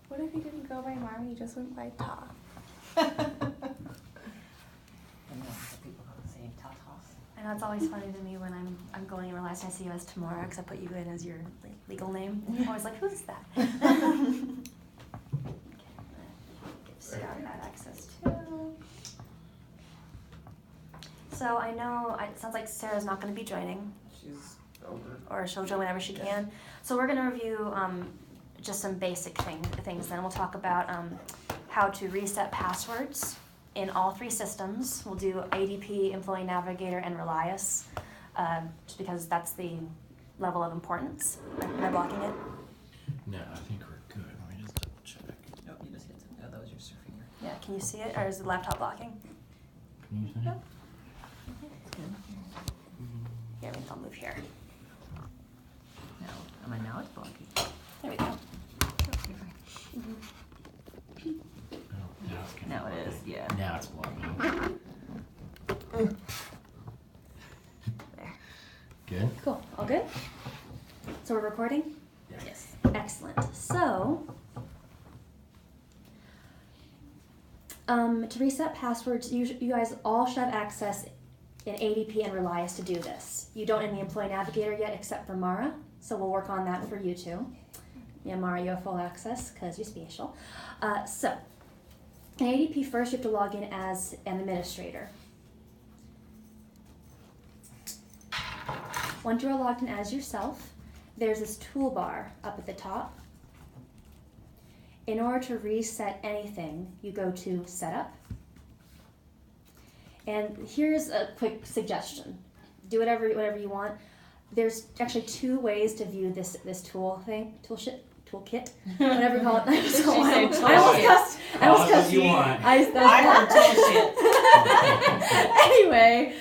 What if you didn't go by Mara, you just went by Ta? I know, some people say tatas. I know it's always funny to me when I'm going and realize I see you as Tamara because I put you in as your legal name. I'm always like, who's that? Okay, give Sarah that access too. So I know it sounds like Sarah's not going to be joining. She's over. Or she'll join whenever she can. So we're going to review just some basic things. Then we'll talk about how to reset passwords in all three systems. We'll do ADP, Employee Navigator, and Relias, just because that's the level of importance. Am I blocking it? No, I think we're good. Let me just double check. Nope, you just hit something. Oh, that was your finger. Yeah, can you see it, or is the laptop blocking? Can you see it? No. Here, maybe I'll move here. Now it's blocking. There we go. Oh, now it's kinda Now it is, blocking. yeah. Now it's blocking. There. Good? Cool. All good? So we're recording? Yes. Excellent. So, to reset passwords, you guys all should have access in ADP and Relias to do this. You don't in the Employee Navigator yet, except for Mara, so we'll work on that for you too. Yeah, Mara, you have full access because you're special. So, in ADP first, you have to log in as an administrator. Once you're logged in as yourself, there's this toolbar up at the top. In order to reset anything, you go to Setup. And here's a quick suggestion. Do whatever you want. There's actually two ways to view this toolkit, whatever you call it. I almost cussed you. Anyway,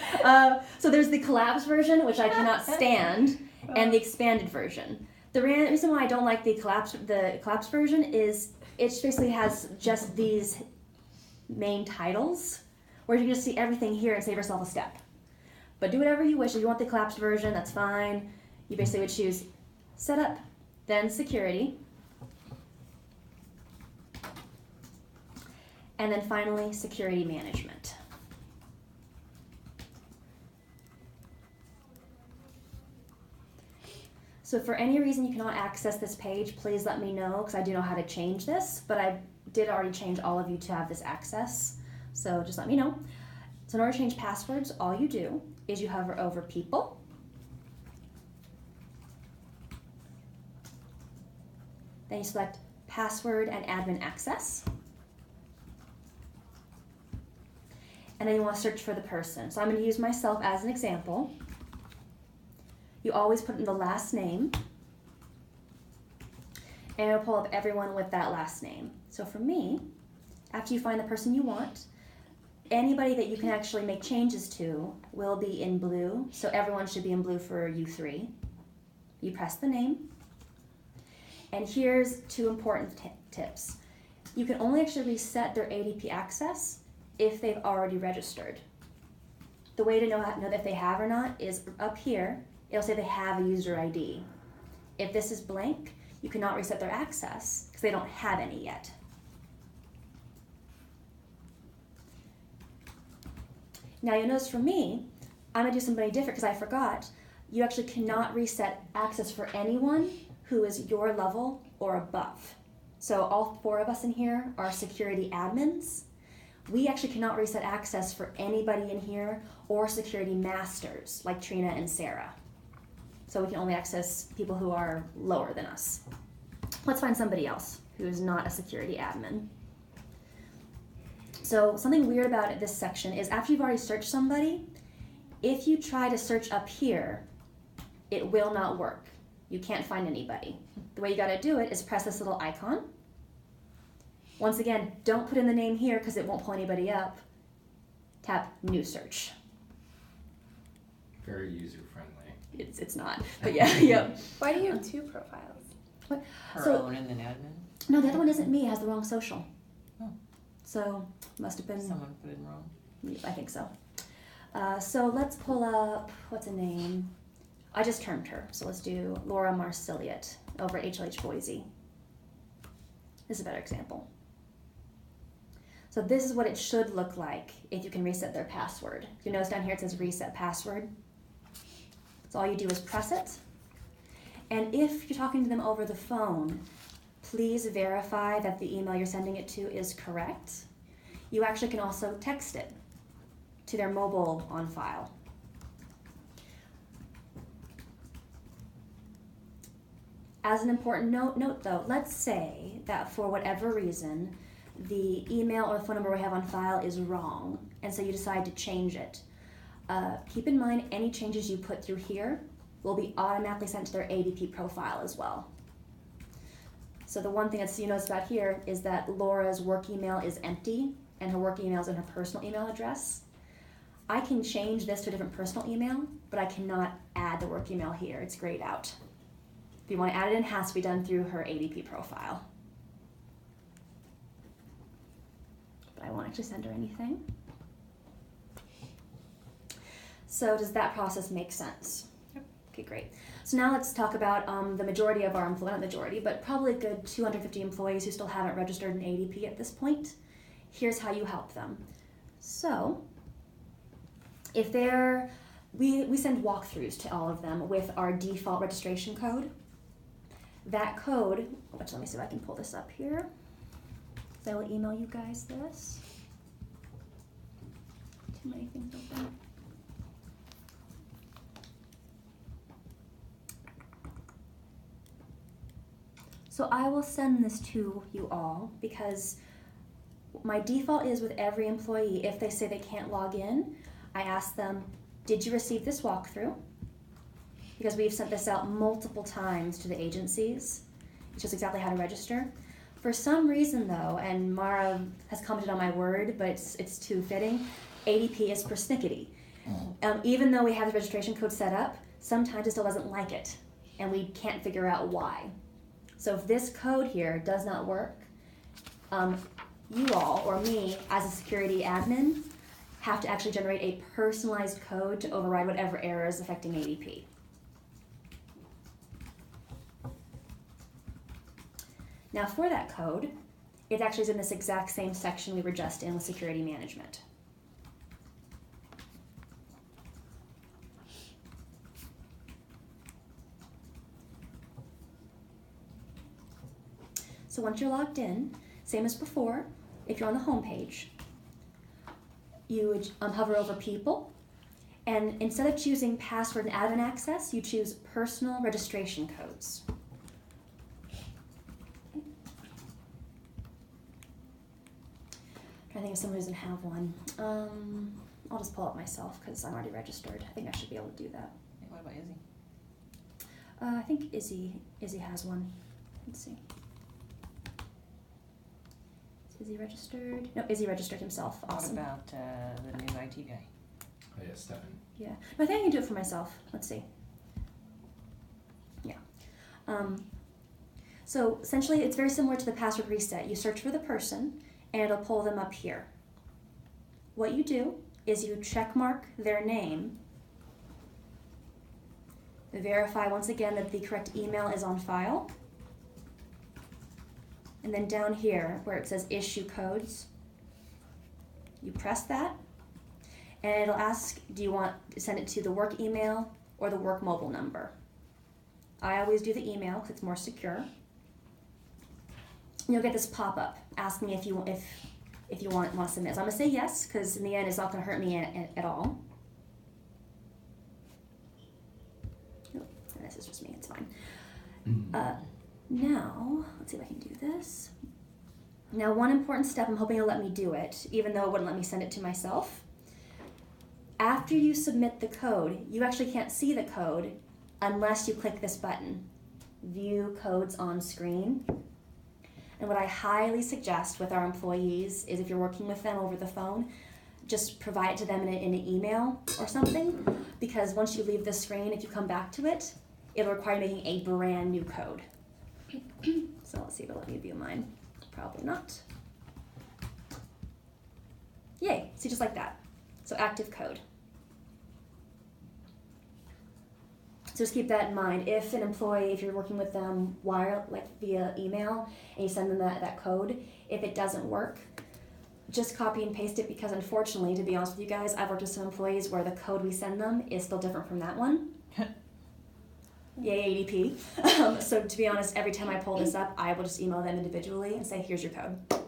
so there's the collapsed version, which I cannot stand, and the expanded version. The reason why I don't like the collapsed version is it basically has just these main titles, where you can just see everything here and save yourself a step. But do whatever you wish. If you want the collapsed version, that's fine. You basically would choose Setup, then Security, and then finally Security Management. So if for any reason you cannot access this page, please let me know, because I do know how to change this, but I did already change all of you to have this access. So just let me know. So in order to change passwords, all you do is you hover over People. Then you select Password and Admin Access. And then you want to search for the person. So I'm going to use myself as an example. You always put in the last name. And it'll pull up everyone with that last name. So for me, after you find the person you want, anybody that you can actually make changes to will be in blue. So everyone should be in blue for you three. You press the name. And here's two important tips. You can only actually reset their ADP access if they've already registered. The way to know if they have or not is up here. It'll say they have a user ID. If this is blank, you cannot reset their access because they don't have any yet. Now you'll notice for me, I'm gonna do something different because I forgot. You actually cannot reset access for anyone who is your level or above. So all four of us in here are security admins. We actually cannot reset access for anybody in here or security masters like Trina and Sarah. So we can only access people who are lower than us. Let's find somebody else who is not a security admin. So something weird about this section is after you've already searched somebody, if you try to search up here, it will not work. You can't find anybody. The way you gotta do it is press this little icon. Once again, don't put in the name here because it won't pull anybody up. Tap New Search. Very user-friendly. It's not, but yeah, yep. Why do you have two profiles? What? Her So- own and then admin? No, the other one isn't me. It has the wrong social. Oh. So must have been. Someone put it wrong. I think so. So let's pull up, what's a name? I just termed her, so let's do Laura Marsiliot over at HLH Boise. This is a better example. So this is what it should look like if you can reset their password. You notice down here it says reset password. So all you do is press it. And if you're talking to them over the phone, please verify that the email you're sending it to is correct. You actually can also text it to their mobile on file. As an important note though, let's say that for whatever reason, the email or the phone number we have on file is wrong, and so you decide to change it. Keep in mind any changes you put through here will be automatically sent to their ADP profile as well. So the one thing that you notice about here is that Laura's work email is empty and her work email is in her personal email address. I can change this to a different personal email, but I cannot add the work email here. It's grayed out. If you want to add it in, it has to be done through her ADP profile. But I won't actually send her anything. So does that process make sense? Yep. Okay, great. So now let's talk about the majority of our employees, not majority, but probably a good 250 employees who still haven't registered in ADP at this point. Here's how you help them. So if we send walkthroughs to all of them with our default registration code. That code, which let me see if I can pull this up here. So I will email you guys this. Too many things open. So I will send this to you all because my default is with every employee, if they say they can't log in, I ask them, did you receive this walkthrough? Because we've sent this out multiple times to the agencies. It's just exactly how to register. For some reason though, and Mara has commented on my word, but it's too fitting, ADP is persnickety. Even though we have the registration code set up, sometimes it still doesn't like it, and we can't figure out why. So if this code here does not work, you all, or me, as a security admin, have to actually generate a personalized code to override whatever error is affecting ADP. Now for that code, it actually is in this exact same section we were just in with security management. So once you're logged in, same as before, if you're on the home page, you would hover over people, and instead of choosing password and admin access, you choose personal registration codes. I think if someone doesn't have one, I'll just pull it myself because I'm already registered. I think I should be able to do that. Hey, what about Izzy? I think Izzy has one. Let's see. Is Izzy registered? No, Izzy registered himself. Awesome. What about the new IT guy? Oh yeah, Stefan. Yeah, no, I think I can do it for myself. Let's see. Yeah. So essentially, it's very similar to the password reset. You search for the person, and it'll pull them up here. What you do is you check mark their name, verify once again that the correct email is on file, and then down here where it says issue codes, you press that, and it'll ask, do you want to send it to the work email or the work mobile number? I always do the email because it's more secure. You'll get this pop-up asking if you want to submit. So I'm gonna say yes because in the end it's not gonna hurt me at all. Oh, and this is just me. It's fine. Now let's see if I can do this. Now one important step. I'm hoping it'll let me do it, even though it wouldn't let me send it to myself. After you submit the code, you actually can't see the code unless you click this button, View Codes on Screen. And what I highly suggest with our employees is if you're working with them over the phone, just provide it to them in an email or something, because once you leave the screen, if you come back to it, it'll require making a brand new code. So let's see if it'll let me view mine. Probably not. Yay, see, just like that. So active code. So just keep that in mind. If an employee, if you're working with them via email and you send them that code, if it doesn't work, just copy and paste it, because unfortunately, to be honest with you guys, I've worked with some employees where the code we send them is still different from that one. Yay, ADP. So to be honest, every time I pull this up, I will just email them individually and say, here's your code. Because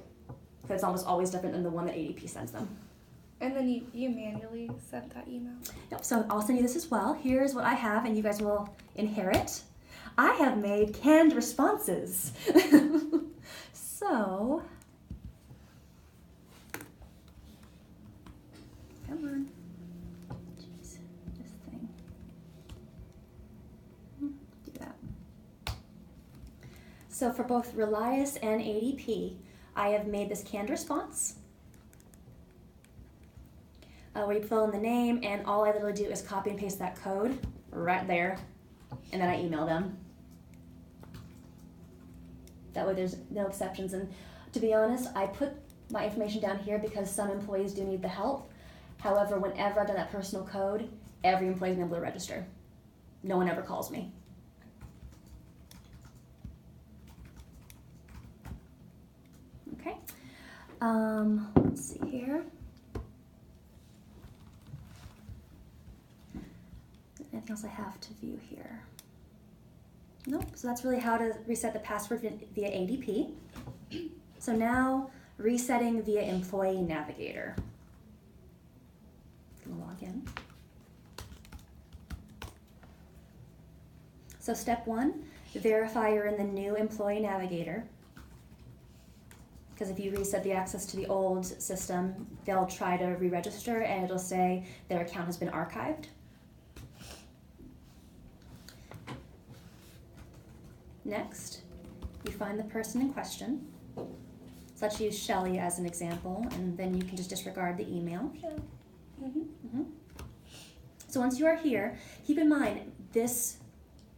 it's almost always different than the one that ADP sends them. And then you manually sent that email. Yep, so I'll send you this as well. Here's what I have, and you guys will inherit. I have made canned responses. So, come on. Jeez, this thing. Do that. So for both Relias and ADP, I have made this canned response. Where you fill in the name, and all I literally do is copy and paste that code right there, and then I email them. That way there's no exceptions. And to be honest, I put my information down here because some employees do need the help. However, whenever I've done that personal code, every employee's been able to register. No one ever calls me. Okay. Let's see here. Anything else I have to view here? Nope. So that's really how to reset the password via ADP. So now resetting via Employee Navigator. I'm gonna log in. So step 1, verify you're in the new Employee Navigator. Because if you reset the access to the old system, they'll try to re-register and it'll say their account has been archived. Next, you find the person in question. So let's use Shelly as an example, and then you can just disregard the email. So once you are here, keep in mind this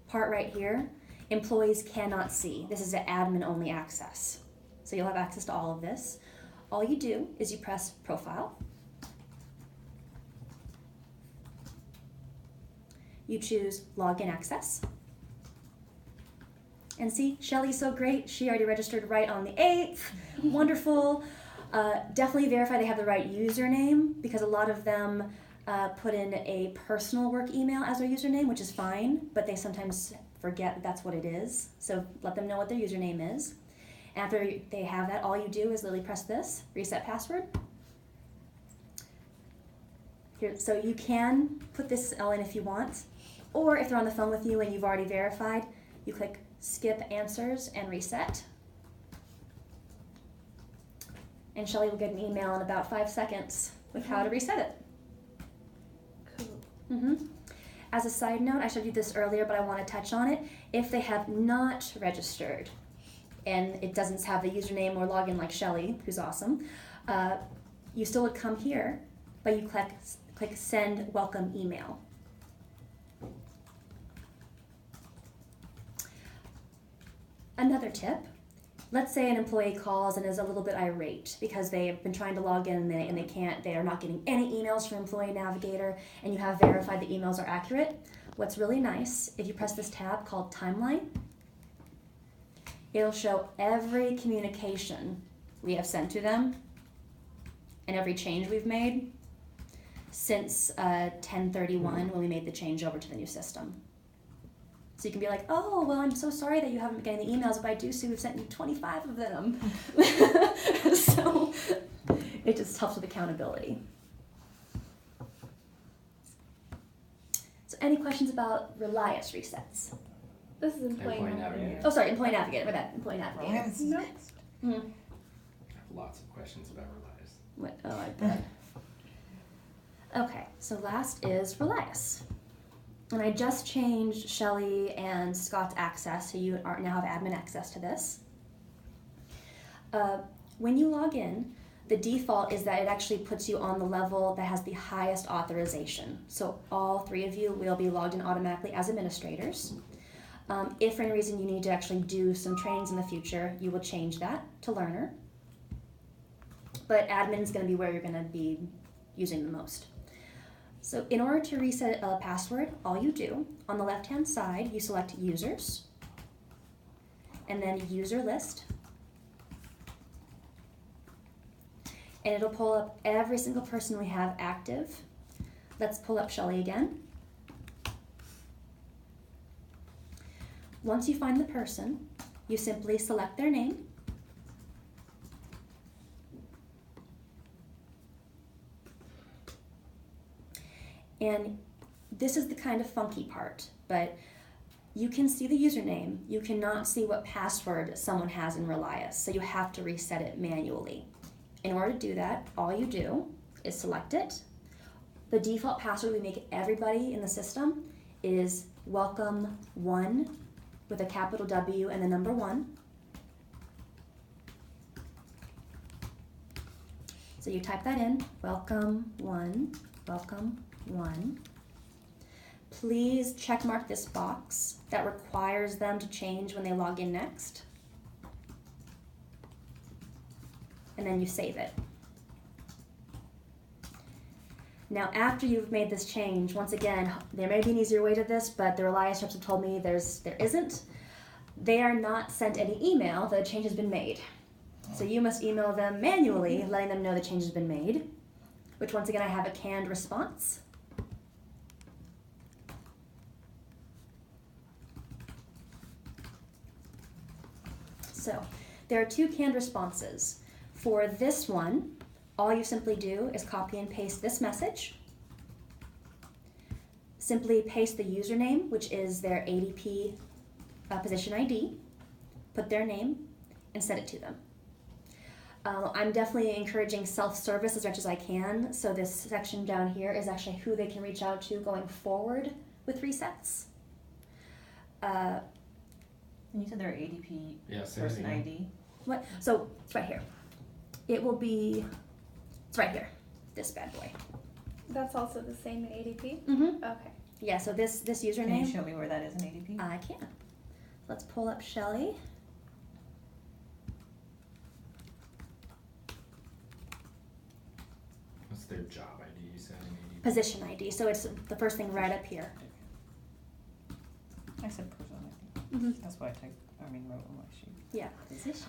part right here, employees cannot see. This is an admin-only access. So you'll have access to all of this. All you do is you press Profile. You choose Login Access. And see, Shelly's so great. She already registered right on the 8th. Wonderful. Definitely verify they have the right username, because a lot of them put in a personal work email as their username, which is fine, but they sometimes forget that that's what it is. So let them know what their username is. After they have that, all you do is literally press this, reset password. Here, so you can put this all in if you want, or if they're on the phone with you and you've already verified, you click skip answers and reset. And Shelly will get an email in about 5 seconds with how to reset it. Cool. As a side note, I showed you this earlier, but I want to touch on it. If they have not registered and it doesn't have the username or login like Shelly, who's awesome, you still would come here, but you click send welcome email. Another tip, let's say an employee calls and is a little bit irate because they've been trying to log in and they are not getting any emails from Employee Navigator, and you have verified the emails are accurate. What's really nice, if you press this tab called Timeline, it'll show every communication we have sent to them and every change we've made since 10/31 when we made the change over to the new system. So you can be like, oh, well, I'm so sorry that you haven't been getting the emails, but I do see we've sent you 25 of them. So it just helps with accountability. So any questions about Relias resets? This is Employee Employee Navigator. Navigator. Oh, sorry, Employee Navigator. My bad, Employee Navigator. No. Mhm. I have lots of questions about Relias. What? Oh, I bet. Okay, so last is Relias. And I just changed Shelly and Scott's access, so you now have admin access to this. When you log in, the default is that it actually puts you on the level that has the highest authorization. So all 3 of you will be logged in automatically as administrators. If for any reason you need to actually do some trainings in the future, you will change that to learner. But admin is going to be where you're going to be using the most. So in order to reset a password, all you do, on the left-hand side, you select users, and then user list. And it'll pull up every single person we have active. Let's pull up Shelly again. Once you find the person, you simply select their name. And this is the kind of funky part, but you can see the username. You cannot see what password someone has in Relias, so you have to reset it manually. In order to do that, all you do is select it. The default password we make everybody in the system is welcome1 with a capital W and the number 1. So you type that in, welcome1, welcome1. Please check mark this box that requires them to change when they log in next. And then you save it. Now after you've made this change, once again, there may be an easier way to this, but the Relias reps have told me there isn't. They are not sent any email that a change has been made. So you must email them manually, letting them know the change has been made, which once again I have a canned response. So there are 2 canned responses. For this one, all you simply do is copy and paste this message. Simply paste the username, which is their ADP position ID, put their name, and send it to them. I'm definitely encouraging self-service as much as I can, so this section down here is actually who they can reach out to going forward with resets. And you said their ADP person ID? What? So it's right here. It will be, it's right here, this bad boy. That's also the same in ADP? Mm-hmm. Okay. Yeah, so this username. Can you show me where that is in ADP? I can. Let's pull up Shelly. What's their job ID you said in ADP? Position ID, so it's the first thing right up here. I said person, I think. Mm-hmm. That's why wrote on my sheet. Yeah. Position.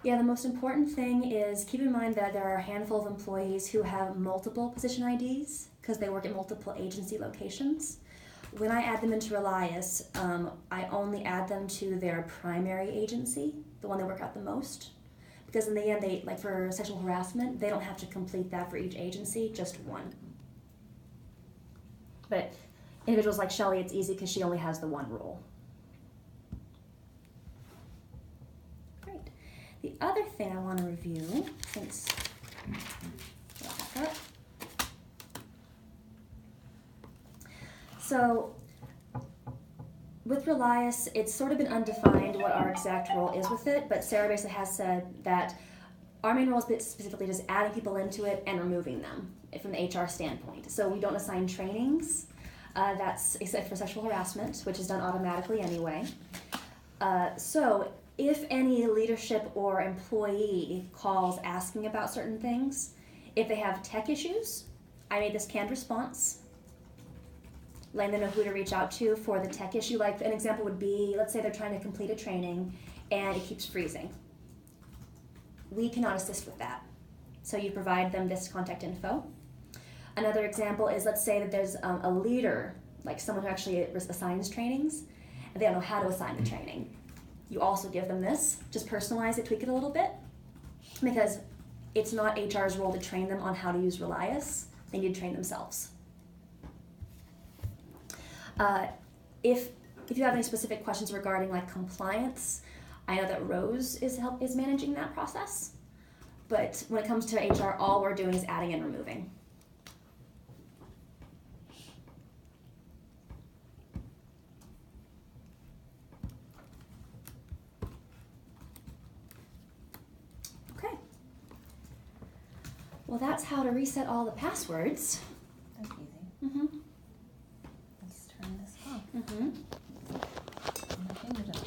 Yeah, the most important thing is keep in mind that there are a handful of employees who have multiple position IDs because they work at multiple agency locations. When I add them into Relias, I only add them to their primary agency, the one they work at the most. Because in the end, they, like for sexual harassment, they don't have to complete that for each agency, just one. But individuals like Shelly, it's easy because she only has the one role. Great. The other thing I want to review, since back up. So with Relias, it's sort of been undefined what our exact role is with it, but Sarah basically has said that our main role is specifically just adding people into it and removing them from the HR standpoint. So we don't assign trainings, that's except for sexual harassment, which is done automatically anyway. So if any leadership or employee calls asking about certain things, if they have tech issues, I made this canned response, letting them know who to reach out to for the tech issue. Like an example would be, let's say they're trying to complete a training and it keeps freezing. We cannot assist with that. So you provide them this contact info. Another example is, let's say that there's a leader, like someone who actually assigns trainings, and they don't know how to assign the training. You also give them this, just personalize it, tweak it a little bit, because it's not HR's role to train them on how to use Relias. They need to train themselves. If you have any specific questions regarding like compliance, I know that Rose is managing that process, but when it comes to HR, all we're doing is adding and removing. Okay. Well, that's how to reset all the passwords. That's easy. Mm-hmm. Let's turn this off. Mm-hmm. My fingers are